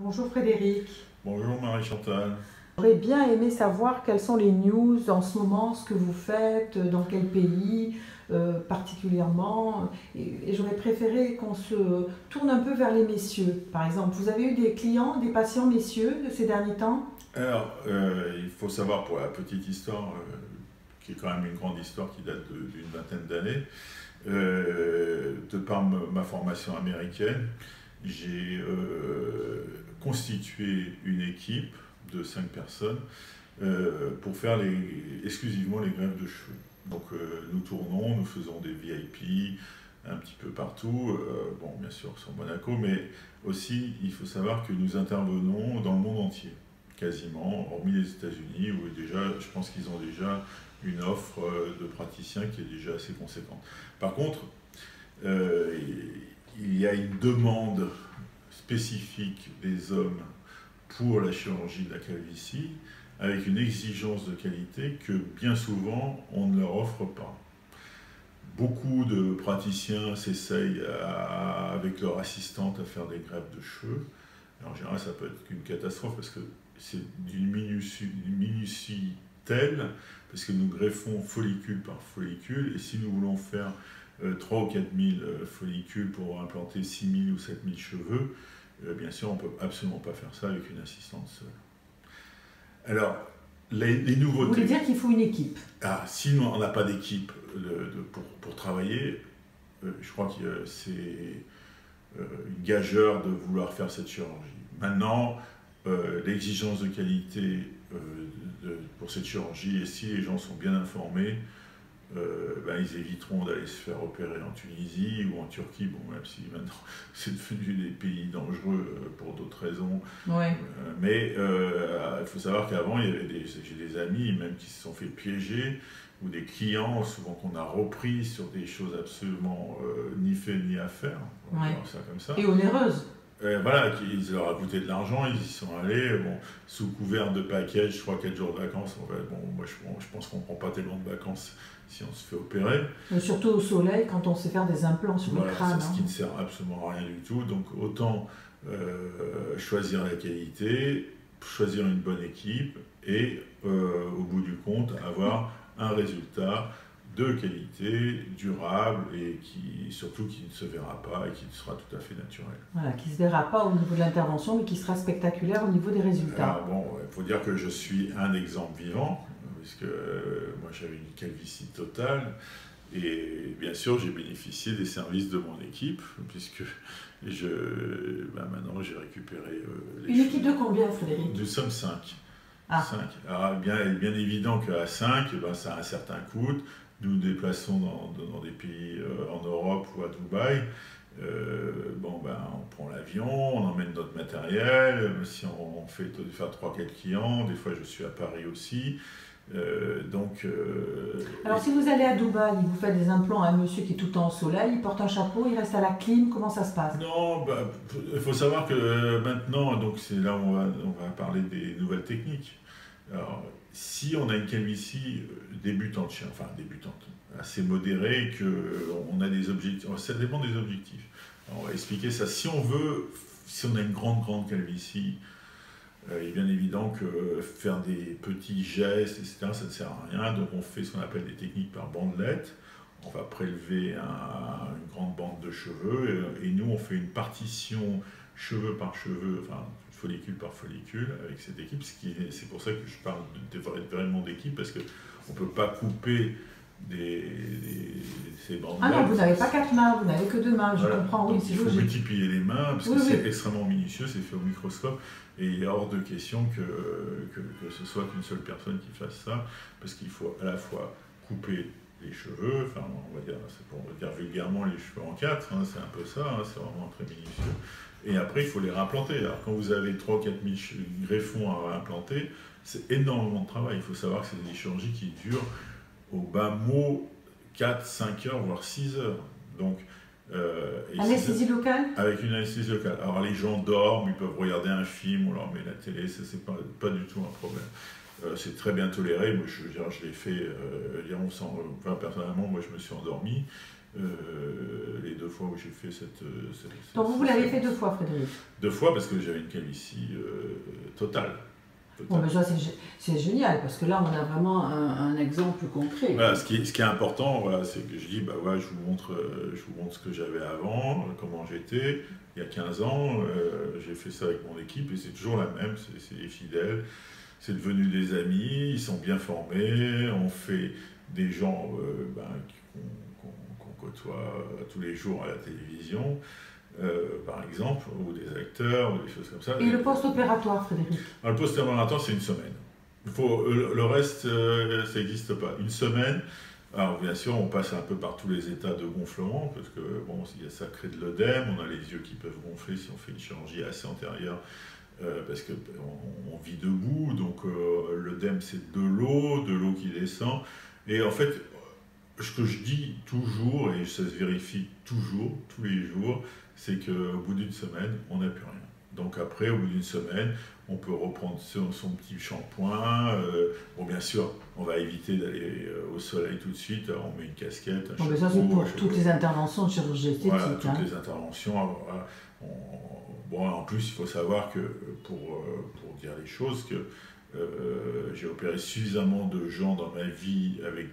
Bonjour Frédéric. Bonjour Marie-Chantal. J'aurais bien aimé savoir quelles sont les news en ce moment, ce que vous faites, dans quel pays particulièrement. Et j'aurais préféré qu'on se tourne un peu vers les messieurs. Par exemple, vous avez eu des clients, des patients messieurs de ces derniers temps? Alors, il faut savoir pour la petite histoire, qui est quand même une grande histoire qui date d'une vingtaine d'années, de par ma formation américaine, j'ai constitué une équipe de 5 personnes pour faire exclusivement les greffes de cheveux. Donc nous tournons, nous faisons des VIP un petit peu partout, bon bien sûr sur Monaco, mais aussi il faut savoir que nous intervenons dans le monde entier, quasiment, hormis les États-Unis, où déjà, je pense qu'ils ont déjà une offre de praticiens qui est déjà assez conséquente. Par contre, il y a une demande spécifique des hommes pour la chirurgie de la calvitie, avec une exigence de qualité que bien souvent on ne leur offre pas. Beaucoup de praticiens s'essayent avec leur assistante à faire des greffes de cheveux. En général, ça peut être une catastrophe parce que c'est d'une minutie telle, parce que nous greffons follicule par follicule, et si nous voulons faire 3 ou 4 000 follicules pour implanter 6 000 ou 7 000 cheveux, bien sûr, on ne peut absolument pas faire ça avec une assistante seule. Alors, les nouveautés... Vous voulez dire qu'il faut une équipe? Ah, sinon, on n'a pas d'équipe pour travailler. Je crois que c'est une gageure de vouloir faire cette chirurgie. Maintenant, l'exigence de qualité pour cette chirurgie, et si les gens sont bien informés, ben, ils éviteront d'aller se faire opérer en Tunisie ou en Turquie, bon, même si maintenant c'est devenu des pays dangereux pour d'autres raisons. Ouais. Mais il faut savoir qu'avant, j'ai des amis même qui se sont fait piéger, ou des clients, souvent qu'on a repris sur des choses absolument ni fait ni à faire, on va dire ça comme ça. Et onéreuses. Voilà, ça leur a coûté de l'argent, ils y sont allés, bon, sous couvert de package, 3-4 jours de vacances. En fait, bon, moi je pense qu'on ne prend pas tellement de vacances si on se fait opérer. Mais surtout au soleil, quand on sait faire des implants sur le crâne. C'est ce qui ne sert absolument à rien du tout. Donc autant choisir la qualité, choisir une bonne équipe et au bout du compte avoir un résultat de qualité, durable et surtout qui ne se verra pas et qui sera tout à fait naturel. Voilà, qui ne se verra pas au niveau de l'intervention, mais qui sera spectaculaire au niveau des résultats. Alors bon, il faut dire que je suis un exemple vivant, puisque moi j'avais une calvitie totale, et bien sûr j'ai bénéficié des services de mon équipe, puisque maintenant j'ai récupéré les Une équipe de combien, Frédéric? Nous sommes 5. Ah. 5. Alors bien évident qu'à 5, ça a un certain coût. Nous nous déplaçons dans des pays en Europe ou à Dubaï. On prend l'avion, on emmène notre matériel. Si on fait faire 3-4 clients, des fois je suis à Paris aussi. Alors si vous allez à Dubaï, vous faites des implants à un monsieur qui est tout le temps au soleil, il porte un chapeau, il reste à la clim, comment ça se passe? Non, il faut savoir que maintenant, donc c'est là où on va parler des nouvelles techniques. Alors, si on a une calvitie débutante, assez modérée, qu'on a des objectifs, ça dépend des objectifs. Alors, on va expliquer ça. Si on a une grande calvitie, il est bien évident que faire des petits gestes, etc., ça ne sert à rien. Donc on fait ce qu'on appelle des techniques par bandelette. On va prélever une grande bande de cheveux et nous on fait une partition cheveux par cheveux, enfin follicule par follicule avec cette équipe. C'est pour ça que je parle vraiment d'équipe, parce qu'on ne peut pas couper ces bandelettes. Ah non, vous n'avez pas 4 mains, vous n'avez que 2 mains, je comprends, oui, c'est logique. Il faut multiplier les mains, parce que c'est extrêmement minutieux, c'est fait au microscope, et il est hors de question que ce soit qu'une seule personne qui fasse ça, parce qu'il faut à la fois couper les cheveux, enfin on va dire, pour dire vulgairement les cheveux en 4, c'est un peu ça, c'est vraiment très minutieux, et après il faut les réimplanter. Alors quand vous avez 3 ou 4 000 greffons à réimplanter, c'est énormément de travail. Il faut savoir que c'est des chirurgies qui durent au bas mot 4, 5 heures, voire 6 heures. Donc, anesthésie locale? Avec une anesthésie locale. Alors les gens dorment, ils peuvent regarder un film, on leur met la télé, ça c'est pas du tout un problème. C'est très bien toléré, moi je l'ai fait, personnellement moi je me suis endormi, les 2 fois où j'ai fait cette Donc vous l'avez fait 2 fois, Frédéric? 2 fois parce que j'avais une calvitie totale. Bon, ben ça c'est génial, parce que là on a vraiment un exemple concret. Voilà, ce qui est important, voilà, c'est que je dis, bah ouais, je vous montre ce que j'avais avant, comment j'étais. Il y a 15 ans, j'ai fait ça avec mon équipe et c'est toujours la même, c'est les fidèles, c'est devenu des amis, ils sont bien formés, on fait des gens qu'on côtoie tous les jours à la télévision. Par exemple, ou des acteurs, ou des choses comme ça. Et le post-opératoire, Frédéric? Le post-opératoire, c'est une semaine. Le reste, ça n'existe pas. Une semaine, alors bien sûr, on passe un peu par tous les états de gonflement, parce que bon, ça crée de l'œdème, on a les yeux qui peuvent gonfler si on fait une chirurgie assez antérieure, parce qu'on vit debout, donc l'œdème c'est de l'eau qui descend. Et en fait, ce que je dis toujours, et ça se vérifie toujours, tous les jours, c'est qu'au bout d'une semaine, on n'a plus rien. Donc après, au bout d'une semaine, on peut reprendre son petit shampoing. Bon, bien sûr, on va éviter d'aller au soleil tout de suite. Alors, on met une casquette, un chapeau. Ça, c'est pour toutes les interventions de chirurgie esthétique. Voilà, toutes les interventions. Bon, en plus, il faut savoir que, pour dire les choses, que j'ai opéré suffisamment de gens dans ma vie avec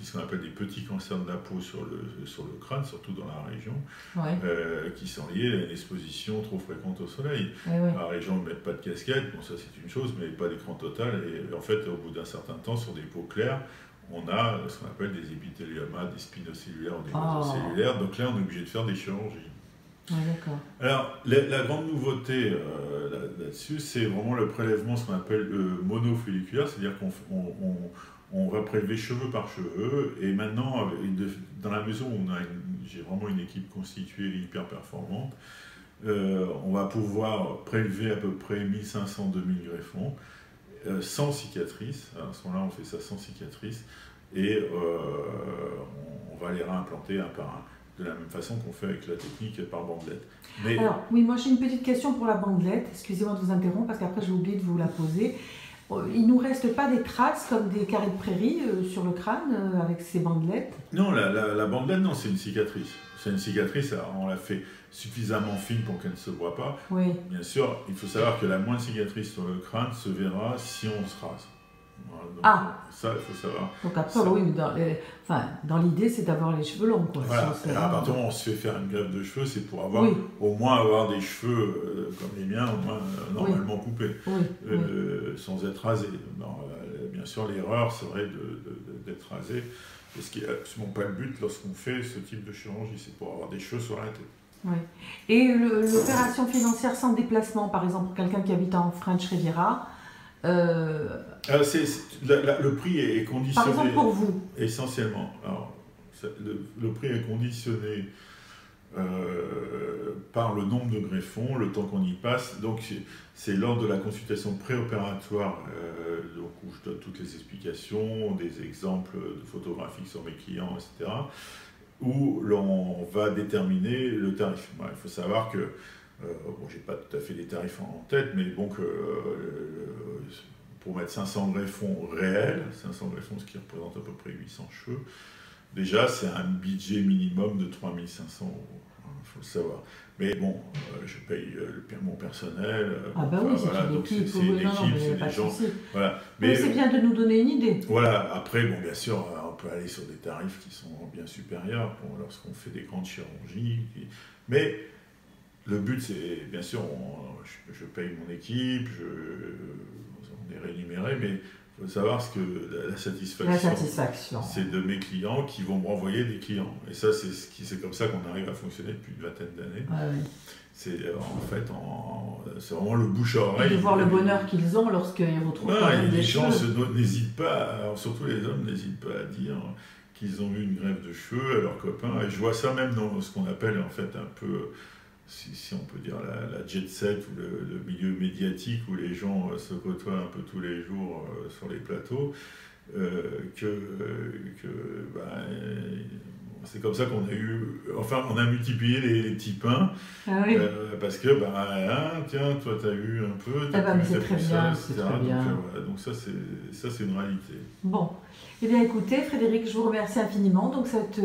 ce qu'on appelle des petits cancers de la peau sur le crâne, surtout dans la région, qui sont liés à une exposition trop fréquente au soleil. Alors les gens ne mettent pas de casquette, bon ça c'est une chose, mais pas d'écran total. Et en fait, au bout d'un certain temps, sur des peaux claires, on a ce qu'on appelle des épithéliomas, des spinocellulaires ou des vasocellulaires. Donc là, on est obligé de faire des chirurgies. Alors, la grande nouveauté là-dessus, c'est vraiment le prélèvement, ce qu'on appelle monofolliculaire, c'est-à-dire qu'on va prélever cheveu par cheveu, et maintenant, dans la mesure où j'ai vraiment une équipe constituée hyper performante, on va pouvoir prélever à peu près 1500-2000 greffons, sans cicatrice. À ce moment-là, on fait ça sans cicatrice, et on va les réimplanter un par un, de la même façon qu'on fait avec la technique par bandelette. Alors, oui, moi j'ai une petite question pour la bandelette. Excusez-moi de vous interrompre parce qu'après j'ai oublié de vous la poser. Il ne nous reste pas des traces comme des carrés de prairie sur le crâne avec ces bandelettes? Non, la bandelette, non, c'est une cicatrice. C'est une cicatrice, alors on la fait suffisamment fine pour qu'elle ne se voit pas. Oui. Bien sûr, il faut savoir que la moindre cicatrice sur le crâne se verra si on se rase. Voilà, donc, ça, il faut savoir. Donc après, oui, dans l'idée, c'est d'avoir les cheveux longs. Quoi, voilà. Et à partir du moment où on se fait faire une greffe de cheveux, c'est pour au moins avoir des cheveux comme les miens, au moins normalement coupés, sans être rasés. Bien sûr, l'erreur serait d'être rasé. Et ce qui n'est absolument pas le but lorsqu'on fait ce type de chirurgie, c'est pour avoir des cheveux sur la tête. Oui. Et l'opération financière sans déplacement, par exemple, pour quelqu'un qui habite en French Riviera, le prix est conditionné. Par exemple, pour vous. Essentiellement. Alors, le prix est conditionné par le nombre de greffons, le temps qu'on y passe. Donc, c'est lors de la consultation préopératoire où je donne toutes les explications, des exemples de photographiques sur mes clients, etc., où l'on va déterminer le tarif. Il faut savoir que j'ai pas tout à fait les tarifs en tête, mais bon, pour mettre 500 greffons réels, 500 greffons, ce qui représente à peu près 800 cheveux, déjà c'est un budget minimum de 3500 €, il faut le savoir. Mais bon, je paye mon personnel. Oui, c'est une équipe, c'est des gens. Voilà. Mais c'est bien de nous donner une idée. Voilà, après, bon, bien sûr, on peut aller sur des tarifs qui sont bien supérieurs lorsqu'on fait des grandes chirurgies. Mais le but, c'est, bien sûr, je paye mon équipe, on est rémunéré, mais il faut savoir que la satisfaction, c'est de mes clients qui vont me renvoyer des clients. Et ça, c'est comme ça qu'on arrive à fonctionner depuis une vingtaine d'années. C'est en fait, c'est vraiment le bouche à oreille. Et de voir le bonheur qu'ils ont lorsqu'ils retrouvent les gens n'hésitent pas, surtout les hommes n'hésitent pas à dire qu'ils ont eu une greffe de cheveux à leurs copains. Et je vois ça même dans ce qu'on appelle en fait un peu, si on peut dire, la jet set ou le milieu médiatique où les gens se côtoient un peu tous les jours sur les plateaux, c'est comme ça qu'on a on a multiplié les petits pains, parce que, tiens, toi t'as eu un peu, c'est très bien, c'est très bien. Donc ça c'est une réalité. Bon, eh bien écoutez Frédéric, je vous remercie infiniment. Donc cette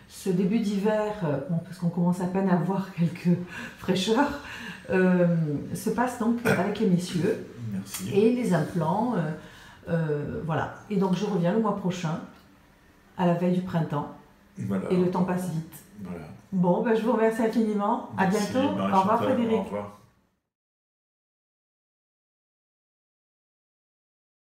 ce début d'hiver, parce qu'on commence à peine à voir quelques fraîcheurs, se passe donc avec les messieurs. Merci. Et les implants. Voilà. Et donc je reviens le mois prochain, à la veille du printemps. Voilà. Et le temps passe vite. Voilà. Bon, ben, je vous remercie infiniment. À Merci, bientôt. Au revoir Marie-Chantal. Frédéric. Au revoir.